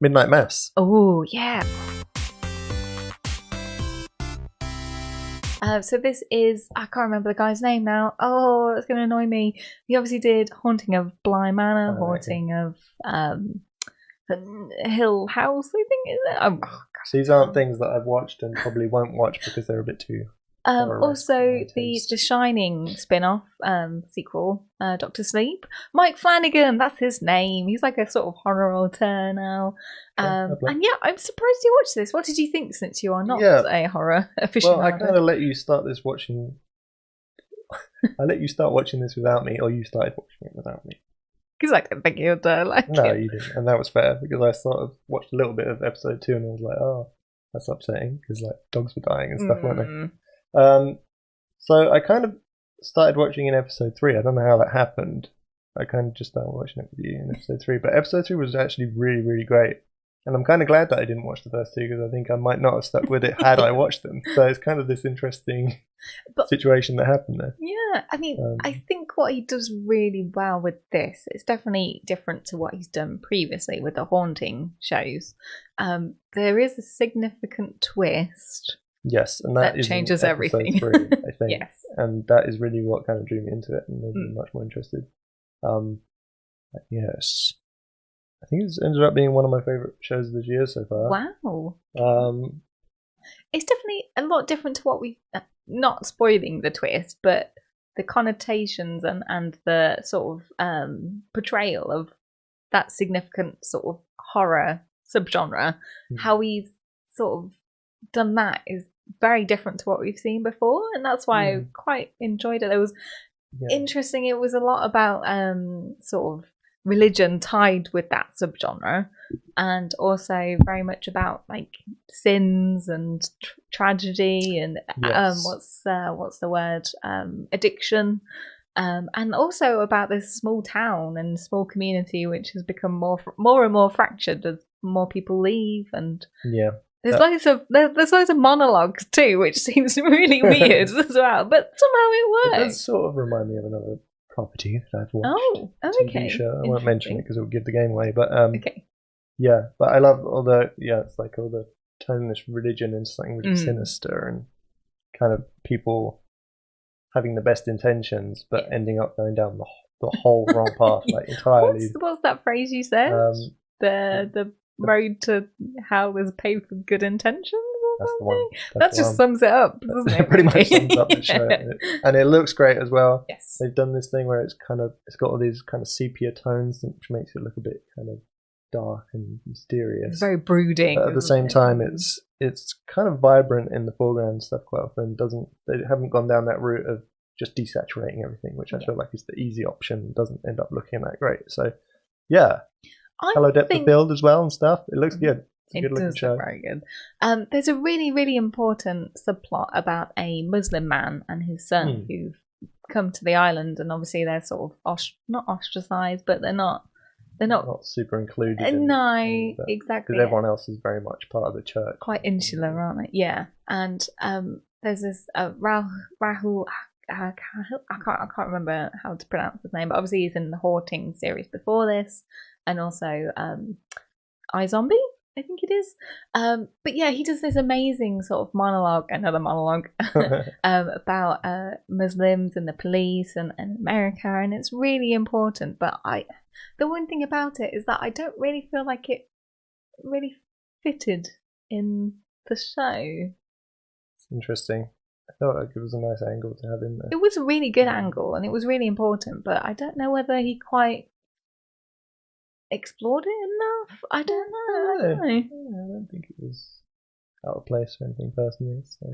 Midnight Mass. Oh, yeah. So this is, I can't remember the guy's name now. Oh, it's going to annoy me. He obviously did Haunting of Bly Manor, Haunting of Hill House, I think, is it? Oh, gosh. These aren't things that I've watched and probably won't watch because they're a bit too... Also, the Shining spin-off sequel, Doctor Sleep. Mike Flanagan, that's his name. He's like a sort of horror auteur now. And yeah, I'm surprised you watched this. What did you think, since you are not a horror aficionado? Well, I kind of let you start this watching... I let you start watching this without me, or you started watching it without me. Because I didn't think you'd like No, it. you didn't. And that was fair, because I sort of watched a little bit of episode 2 and I was like, oh, that's upsetting, because like dogs were dying and stuff, weren't they? So I kind of started watching in episode 3. I don't know how that happened. I kind of just started watching it with you in episode 3. But episode 3 was actually really, really great. And I'm kind of glad that I didn't watch the first 2, because I think I might not have stuck with it had I watched them. So it's kind of this interesting situation that happened there. Yeah, I mean, I think what he does really well with this, it's definitely different to what he's done previously with the haunting shows. There is a significant twist. Yes, and that changes everything. 3, I think. Yes. And that is really what kind of drew me into it and made me much more interested. Yes. I think it's ended up being one of my favourite shows this year so far. Wow. It's definitely a lot different to what we... not spoiling the twist, but the connotations and the sort of portrayal of that significant sort of horror subgenre, how he's sort of done that is very different to what we've seen before, and that's why I quite enjoyed it. It was interesting. It was a lot about sort of religion tied with that subgenre, and also very much about like sins and tragedy and what's the word, addiction, and also about this small town and small community which has become more and more fractured as more people leave, and there's loads of monologues too, which seems really weird as well, but somehow it works. It does sort of remind me of another property that I've watched. Oh, okay. TV show. I won't mention it because it will give the game away. But okay. Yeah, but I love all the it's like all the turning this religion into something really sinister and kind of people having the best intentions but ending up going down the whole wrong path, like entirely. What's that phrase you said? The road to hell is paved with good intentions. That's the one. That just sums it up, doesn't it? Pretty much sums up the show, and it looks great as well. Yes, they've done this thing where it's got all these kind of sepia tones, which makes it look a bit kind of dark and mysterious. It's very brooding. But at the same time, it's kind of vibrant in the foreground stuff quite often. They haven't gone down that route of just desaturating everything, which I feel like is the easy option. Doesn't end up looking that great. So yeah. Hello Depth of Field as well and stuff. It looks good. It's a good looking show. Look very good. There's a really, really important subplot about a Muslim man and his son who've come to the island, and obviously they're sort of not ostracized, but they're not super included. No, exactly. Because everyone else is very much part of the church. Quite insular, aren't they? Yeah. And there's this Rahul. I can't remember how to pronounce his name, but obviously he's in the Haunting series before this, and also iZombie, I think it is. But yeah, he does this amazing sort of another monologue about Muslims and the police and America, and it's really important. But the one thing about it is that I don't really feel like it really fitted in the show. It's interesting. I felt like it was a nice angle to have in there. It was a really good angle, and it was really important, but I don't know whether he quite explored it enough. I don't know. I don't think it was out of place or anything personally. So